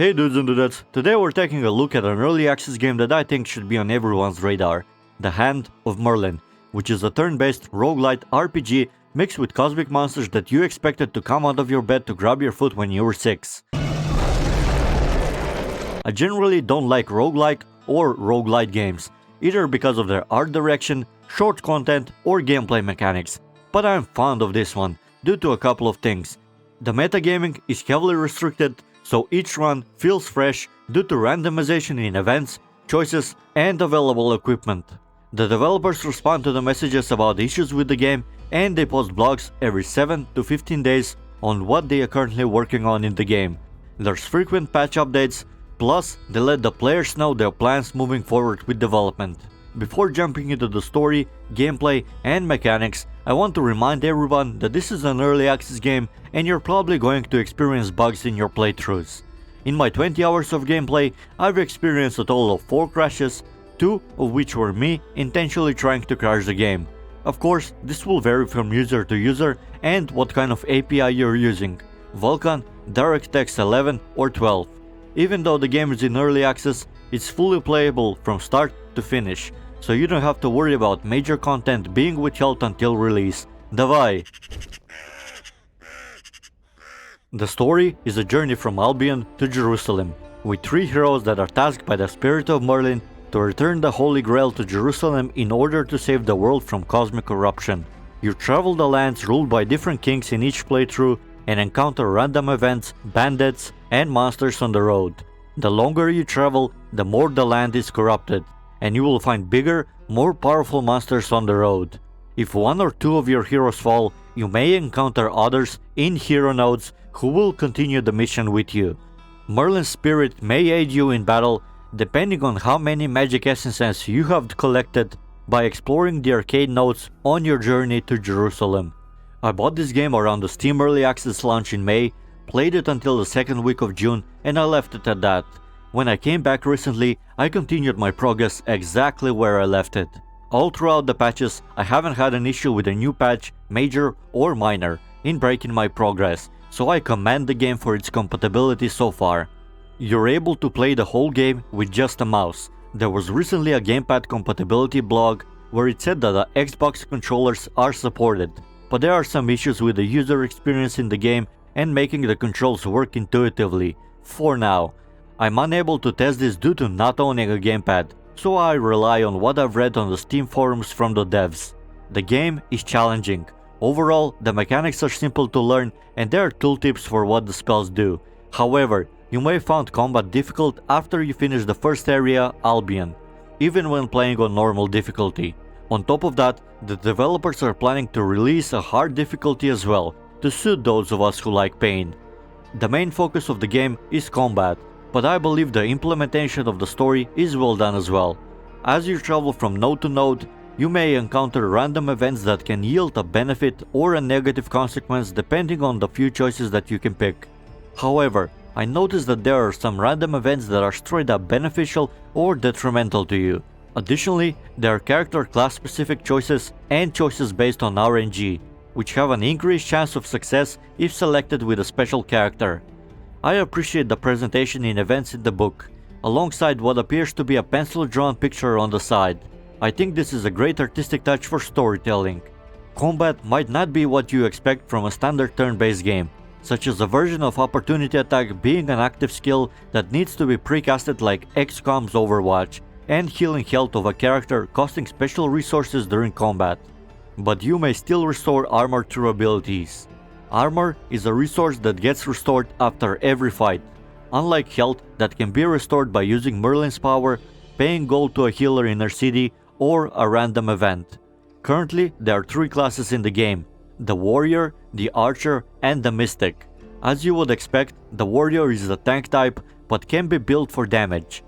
Hey dudes and dudettes, today we're taking a look at an early access game that I think should be on everyone's radar, The Hand of Merlin, which is a turn-based roguelite RPG mixed with cosmic monsters that you expected to come out of your bed to grab your foot when you were 6. I generally don't like roguelike or roguelite games, either because of their art direction, short content, or gameplay mechanics, but I'm fond of this one due to a couple of things. The metagaming is heavily restricted, so each run feels fresh due to randomization in events, choices, and available equipment. The developers respond to the messages about issues with the game, and they post blogs every 7 to 15 days on what they are currently working on in the game. There's frequent patch updates, plus they let the players know their plans moving forward with development. Before jumping into the story, gameplay, and mechanics, I want to remind everyone that this is an early access game and you're probably going to experience bugs in your playthroughs. In my 20 hours of gameplay, I've experienced a total of 4 crashes, 2 of which were me intentionally trying to crash the game. Of course, this will vary from user to user and what kind of API you're using, Vulkan, DirectX 11 or 12. Even though the game is in early access, it's fully playable from start to finish, so you don't have to worry about major content being withheld until release. Давай! The story is a journey from Albion to Jerusalem, with 3 heroes that are tasked by the spirit of Merlin to return the Holy Grail to Jerusalem in order to save the world from cosmic corruption. You travel the lands ruled by different kings in each playthrough and encounter random events, bandits, and monsters on the road. The longer you travel, the more the land is corrupted, and you will find bigger, more powerful monsters on the road. If 1 or 2 of your heroes fall, you may encounter others in hero nodes who will continue the mission with you. Merlin's spirit may aid you in battle depending on how many magic essences you have collected by exploring the arcane nodes on your journey to Jerusalem. I bought this game around the Steam Early Access launch in May, played it until the second week of June, and I left it at that. When I came back recently, I continued my progress exactly where I left it. All throughout the patches, I haven't had an issue with a new patch, major or minor, in breaking my progress, so I commend the game for its compatibility so far. You're able to play the whole game with just a mouse. There was recently a gamepad compatibility blog where it said that the Xbox controllers are supported, but there are some issues with the user experience in the game and making the controls work intuitively, for now. I'm unable to test this due to not owning a gamepad, so I rely on what I've read on the Steam forums from the devs. The game is challenging. Overall, the mechanics are simple to learn and there are tooltips for what the spells do. However, you may find combat difficult after you finish the first area, Albion, even when playing on normal difficulty. On top of that, the developers are planning to release a hard difficulty as well, to suit those of us who like pain. The main focus of the game is combat, but I believe the implementation of the story is well done as well. As you travel from node to node, you may encounter random events that can yield a benefit or a negative consequence depending on the few choices that you can pick. However, I noticed that there are some random events that are straight up beneficial or detrimental to you. Additionally, there are character class specific choices and choices based on RNG, which have an increased chance of success if selected with a special character. I appreciate the presentation in events in the book, alongside what appears to be a pencil-drawn picture on the side. I think this is a great artistic touch for storytelling. Combat might not be what you expect from a standard turn-based game, such as a version of opportunity attack being an active skill that needs to be precasted like XCOM's Overwatch, and healing health of a character costing special resources during combat. But you may still restore armor through abilities. Armor is a resource that gets restored after every fight, unlike health that can be restored by using Merlin's power, paying gold to a healer in her city, or a random event. Currently, there are 3 classes in the game: the Warrior, the Archer, and the Mystic. As you would expect, the Warrior is a tank type, but can be built for damage.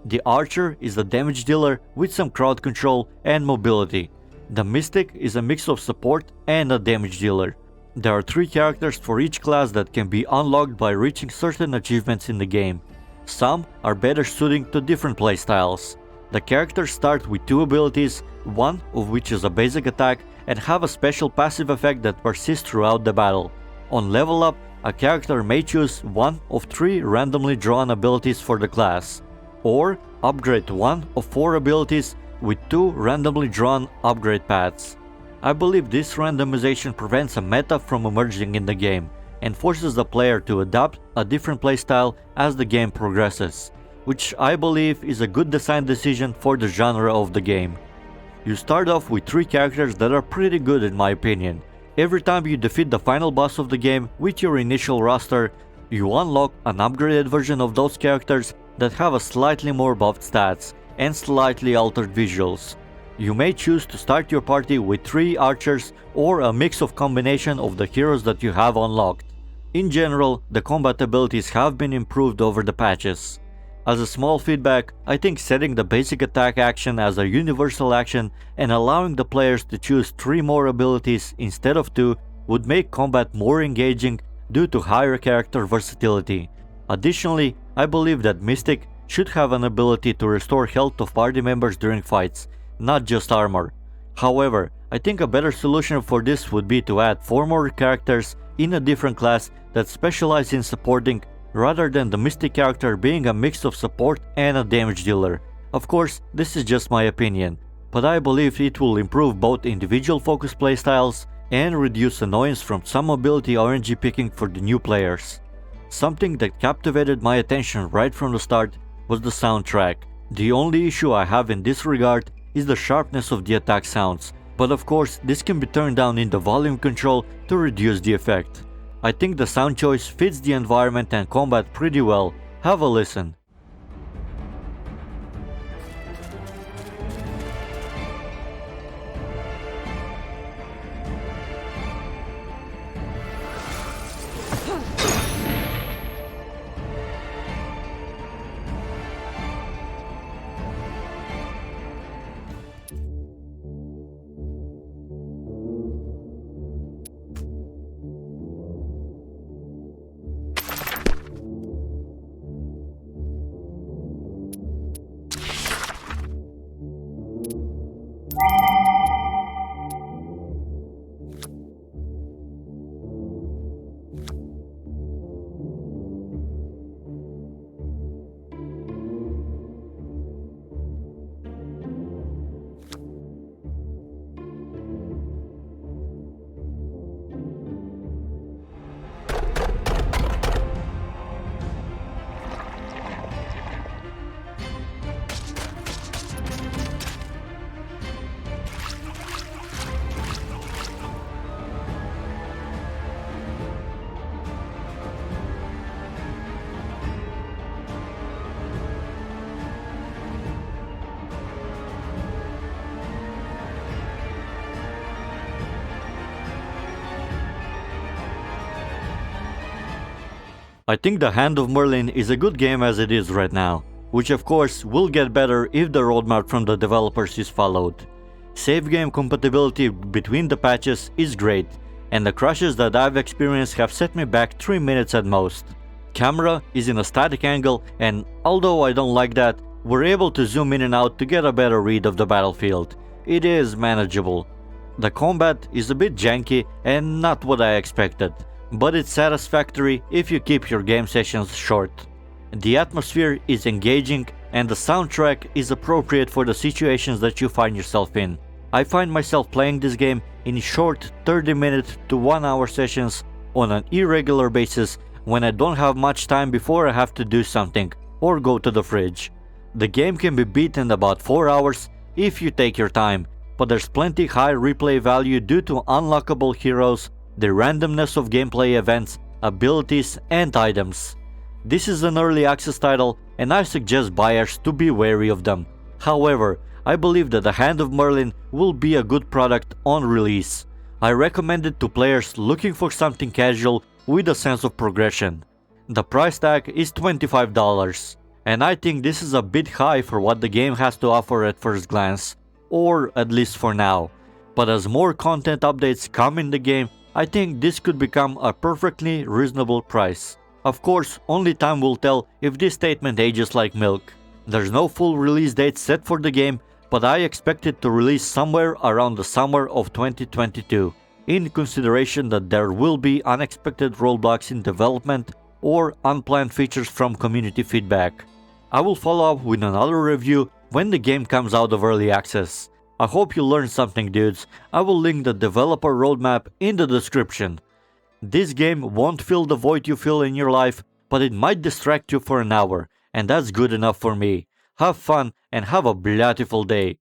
The Archer is a damage dealer with some crowd control and mobility. The Mystic is a mix of support and a damage dealer. There are 3 characters for each class that can be unlocked by reaching certain achievements in the game. Some are better suiting to different playstyles. The characters start with 2 abilities, one of which is a basic attack, and have a special passive effect that persists throughout the battle. On level up, a character may choose one of 3 randomly drawn abilities for the class, or upgrade one of 4 abilities with 2 randomly drawn upgrade paths. I believe this randomization prevents a meta from emerging in the game and forces the player to adopt a different playstyle as the game progresses, which I believe is a good design decision for the genre of the game. You start off with 3 characters that are pretty good in my opinion. Every time you defeat the final boss of the game with your initial roster, you unlock an upgraded version of those characters that have a slightly more buffed stats and slightly altered visuals. You may choose to start your party with 3 archers or a mix of combination of the heroes that you have unlocked. In general, the combat abilities have been improved over the patches. As a small feedback, I think setting the basic attack action as a universal action and allowing the players to choose 3 more abilities instead of 2 would make combat more engaging due to higher character versatility. Additionally, I believe that Mystic should have an ability to restore health of party members during fights, not just armor. However, I think a better solution for this would be to add 4 more characters in a different class that specialize in supporting, rather than the Mystic character being a mix of support and a damage dealer. Of course, this is just my opinion, but I believe it will improve both individual focus playstyles and reduce annoyance from some ability RNG picking for the new players. Something that captivated my attention right from the start was the soundtrack. The only issue I have in this regard is the sharpness of the attack sounds, but of course this can be turned down in the volume control to reduce the effect. I think the sound choice fits the environment and combat pretty well. Have a listen. I think the Hand of Merlin is a good game as it is right now, which of course will get better if the roadmap from the developers is followed. Save game compatibility between the patches is great, and the crashes that I've experienced have set me back 3 minutes at most. Camera is in a static angle, and although I don't like that, we're able to zoom in and out to get a better read of the battlefield. It is manageable. The combat is a bit janky and not what I expected, but it's satisfactory if you keep your game sessions short. The atmosphere is engaging and the soundtrack is appropriate for the situations that you find yourself in. I find myself playing this game in short 30-minute to 1-hour sessions on an irregular basis when I don't have much time before I have to do something or go to the fridge. The game can be beat in about 4 hours if you take your time, but there's plenty high replay value due to unlockable heroes, the randomness of gameplay events, abilities, and items. This is an early access title and I suggest buyers to be wary of them. However, I believe that the Hand of Merlin will be a good product on release. I recommend it to players looking for something casual with a sense of progression. The price tag is $25, and I think this is a bit high for what the game has to offer at first glance, or at least for now. But as more content updates come in the game, I think this could become a perfectly reasonable price. Of course, only time will tell if this statement ages like milk. There's no full release date set for the game, but I expect it to release somewhere around the summer of 2022. in consideration that there will be unexpected roadblocks in development or unplanned features from community feedback. I will follow up with another review when the game comes out of early access. I hope you learned something, dudes. I will link the developer roadmap in the description. This game won't fill the void you feel in your life, but it might distract you for an hour, and that's good enough for me. Have fun and have a beautiful day.